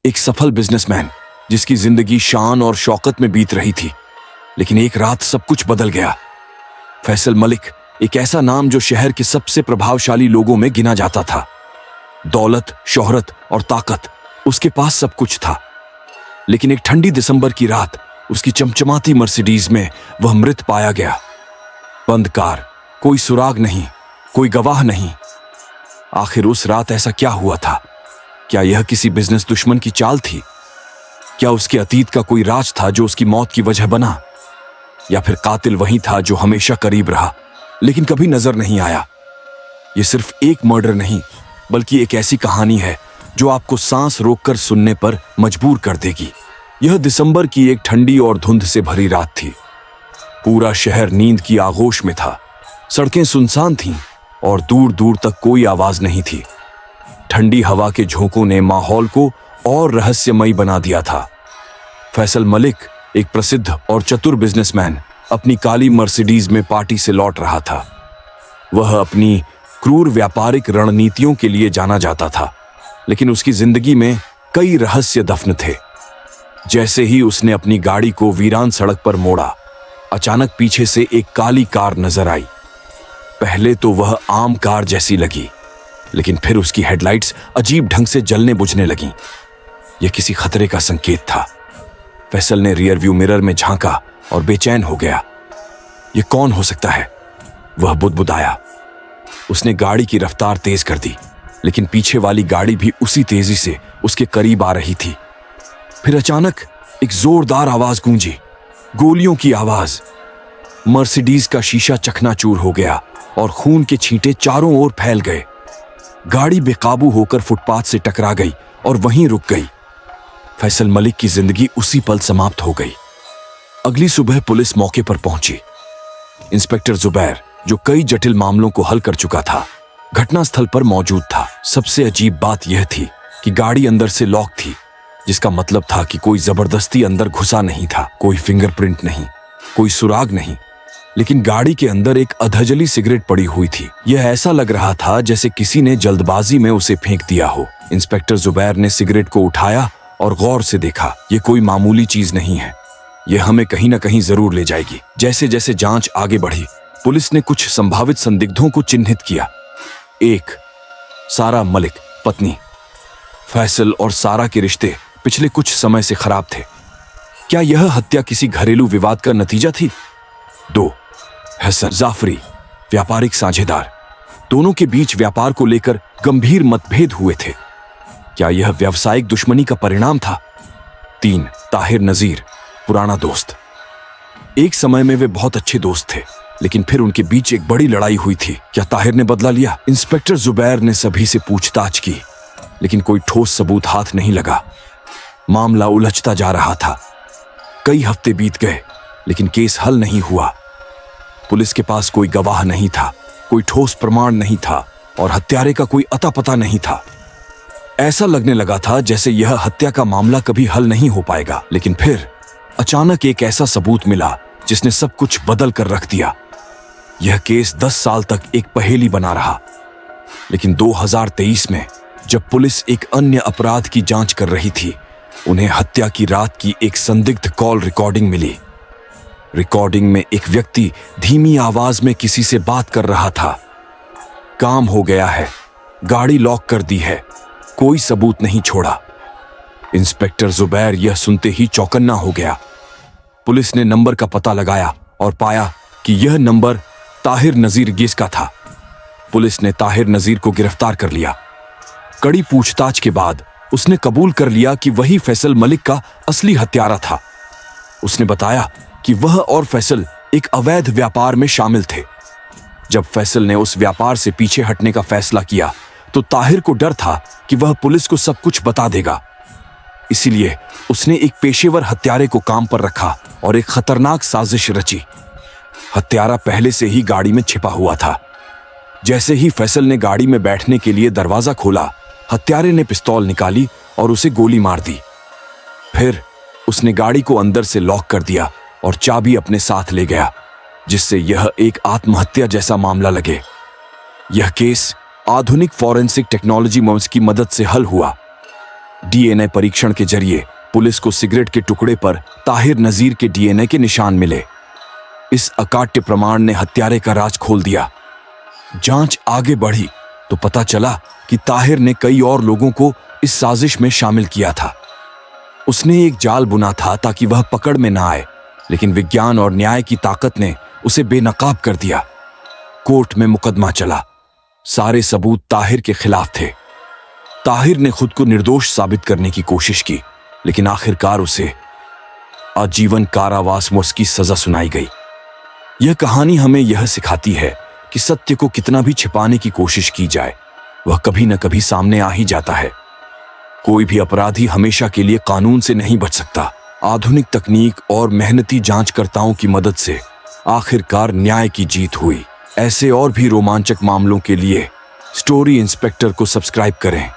एक सफल बिजनेसमैन जिसकी जिंदगी शान और शौकत में बीत रही थी। लेकिन एक रात सब कुछ बदल गया। फैसल मलिक एक ऐसा नाम जो शहर के सबसे प्रभावशाली लोगों में गिना जाता था। दौलत, शोहरत और ताकत, उसके पास सब कुछ था। लेकिन एक ठंडी दिसंबर की रात उसकी चमचमाती मर्सिडीज में वह मृत पाया गया। बंद कार, कोई सुराग नहीं, कोई गवाह नहीं। आखिर उस रात ऐसा क्या हुआ था? क्या यह किसी बिजनेस दुश्मन की चाल थी? क्या उसके अतीत का कोई राज था जो उसकी मौत की वजह बना? या फिर कातिल वही था जो हमेशा करीब रहा लेकिन कभी नजर नहीं आया? यह सिर्फ एक मर्डर नहीं बल्कि एक ऐसी कहानी है जो आपको सांस रोककर सुनने पर मजबूर कर देगी। यह दिसंबर की एक ठंडी और धुंध से भरी रात थी। पूरा शहर नींद की आगोश में था। सड़कें सुनसान थीं और दूर दूर तक कोई आवाज नहीं थी। ठंडी हवा के झोंकों ने माहौल को और रहस्यमयी बना दिया था। फैसल मलिक, एक प्रसिद्ध और चतुर बिजनेसमैन, अपनी काली मर्सिडीज में पार्टी से लौट रहा था। वह अपनी क्रूर व्यापारिक रणनीतियों के लिए जाना जाता था, लेकिन उसकी जिंदगी में कई रहस्य दफन थे। जैसे ही उसने अपनी गाड़ी को वीरान सड़क पर मोड़ा, अचानक पीछे से एक काली कार नजर आई। पहले तो वह आम कार जैसी लगी, लेकिन फिर उसकी हेडलाइट्स अजीब ढंग से जलने बुझने लगीं। यह किसी खतरे का संकेत था। फैसल ने रियर व्यू मिरर में झांका और बेचैन हो गया। यह कौन हो सकता है? वह बुदबुदाया। उसने गाड़ी की रफ्तार तेज कर दी, लेकिन पीछे वाली गाड़ी भी उसी तेजी से उसके करीब आ रही थी। फिर अचानक एक जोरदार आवाज गूंजी, गोलियों की आवाज। मर्सिडीज का शीशा चकनाचूर हो गया और खून के छींटे चारों ओर फैल गए। गाड़ी बेकाबू होकर फुटपाथ से टकरा गई और वहीं रुक गई। फैसल मलिक की जिंदगी उसी पल समाप्त हो गई। अगली सुबह पुलिस मौके पर पहुंची। इंस्पेक्टर जुबैर, जो कई जटिल मामलों को हल कर चुका था, घटनास्थल पर मौजूद था। सबसे अजीब बात यह थी कि गाड़ी अंदर से लॉक थी, जिसका मतलब था कि कोई जबरदस्ती अंदर घुसा नहीं था। कोई फिंगरप्रिंट नहीं, कोई सुराग नहीं, लेकिन गाड़ी के अंदर एक अधजली सिगरेट पड़ी हुई थी। यह ऐसा लग रहा था जैसे किसी ने जल्दबाजी में उसे फेंक दिया हो। इंस्पेक्टर जुबैर ने सिगरेट को उठाया और गौर से देखा। यह कोई मामूली चीज नहीं है, यह हमें कहीं ना कहीं जरूर ले जाएगी। जैसे जैसे जांच आगे बढ़ी, पुलिस ने कुछ संभावित संदिग्धों को चिन्हित किया। एक, सारा मलिक, पत्नी। फैसल और सारा के रिश्ते पिछले कुछ समय से खराब थे। क्या यह हत्या किसी घरेलू विवाद का नतीजा थी? दो, हसन जाफरी, व्यापारिक साझेदार। दोनों के बीच व्यापार को लेकर गंभीर मतभेद हुए थे। क्या यह व्यावसायिक दुश्मनी का परिणाम था? तीन, ताहिर नजीर, पुराना दोस्त। एक समय में वे बहुत अच्छे दोस्त थे, लेकिन फिर उनके बीच एक बड़ी लड़ाई हुई थी। क्या ताहिर ने बदला लिया? इंस्पेक्टर जुबैर ने सभी से पूछताछ की, लेकिन कोई ठोस सबूत हाथ नहीं लगा। मामला उलझता जा रहा था। कई हफ्ते बीत गए, लेकिन केस हल नहीं हुआ। पुलिस के पास कोई गवाह नहीं था, कोई ठोस प्रमाण नहीं था और हत्यारे का कोई अता पता नहीं था। ऐसा लगने लगा था जैसे यह हत्या का मामला कभी हल नहीं हो पाएगा। लेकिन फिर अचानक एक ऐसा सबूत मिला जिसने सब कुछ बदल कर रख दिया। यह केस 10 साल तक एक पहेली बना रहा, लेकिन 2023 में जब पुलिस एक अन्य अपराध की जांच कर रही थी, उन्हें हत्या की रात की एक संदिग्ध कॉल रिकॉर्डिंग मिली। रिकॉर्डिंग में एक व्यक्ति धीमी आवाज में किसी से बात कर रहा था। काम हो गया है, गाड़ी लॉक कर दी है, कोई सबूत नहीं छोड़ा। इंस्पेक्टर जुबैर यह सुनते ही चौकन्ना हो गया। पुलिस ने नंबर का पता लगाया और पाया कि यह नंबर ताहिर नजीर गेस का था। पुलिस ने ताहिर नजीर को गिरफ्तार कर लिया। कड़ी पूछताछ के बाद उसने कबूल कर लिया कि वही फैसल मलिक का असली हत्यारा था। उसने बताया कि वह और फैसल एक अवैध व्यापार में शामिल थे। जब फैसल ने उस व्यापार से पीछे हटने का फैसला किया, तो ताहिर को डर था कि वह पुलिस को सब कुछ बता देगा। इसीलिए उसने एक पेशेवर हत्यारे को काम पर रखा और एक खतरनाक साजिश रची। हत्यारा पहले से ही गाड़ी में छिपा हुआ था। जैसे ही फैसल ने गाड़ी में बैठने के लिए दरवाजा खोला, हत्यारे ने पिस्तौल निकाली और उसे गोली मार दी। फिर उसने गाड़ी को अंदर से लॉक कर दिया और चाबी अपने साथ ले गया, जिससे यह एक आत्महत्या जैसा मामला लगे। यह केस आधुनिक फॉरेंसिक टेक्नोलॉजी की मदद से हल हुआ। डीएनए परीक्षण के जरिए पुलिस को सिगरेट के टुकड़े पर ताहिर नजीर के डीएनए के निशान मिले। इस अकाट्य प्रमाण ने हत्यारे का राज खोल दिया। जांच आगे बढ़ी तो पता चला कि ताहिर ने कई और लोगों को इस साजिश में शामिल किया था। उसने एक जाल बुना था ताकि वह पकड़ में ना आए, लेकिन विज्ञान और न्याय की ताकत ने उसे बेनकाब कर दिया। कोर्ट में मुकदमा चला। सारे सबूत ताहिर के खिलाफ थे। ताहिर ने खुद को निर्दोष साबित करने की कोशिश की, लेकिन आखिरकार उसे आजीवन कारावास में उसकी सजा सुनाई गई। यह कहानी हमें यह सिखाती है कि सत्य को कितना भी छिपाने की कोशिश की जाए, वह कभी न कभी सामने आ ही जाता है। कोई भी अपराधी हमेशा के लिए कानून से नहीं बच सकता। आधुनिक तकनीक और मेहनती जांचकर्ताओं की मदद से आखिरकार न्याय की जीत हुई। ऐसे और भी रोमांचक मामलों के लिए स्टोरी इंस्पेक्टर को सब्सक्राइब करें।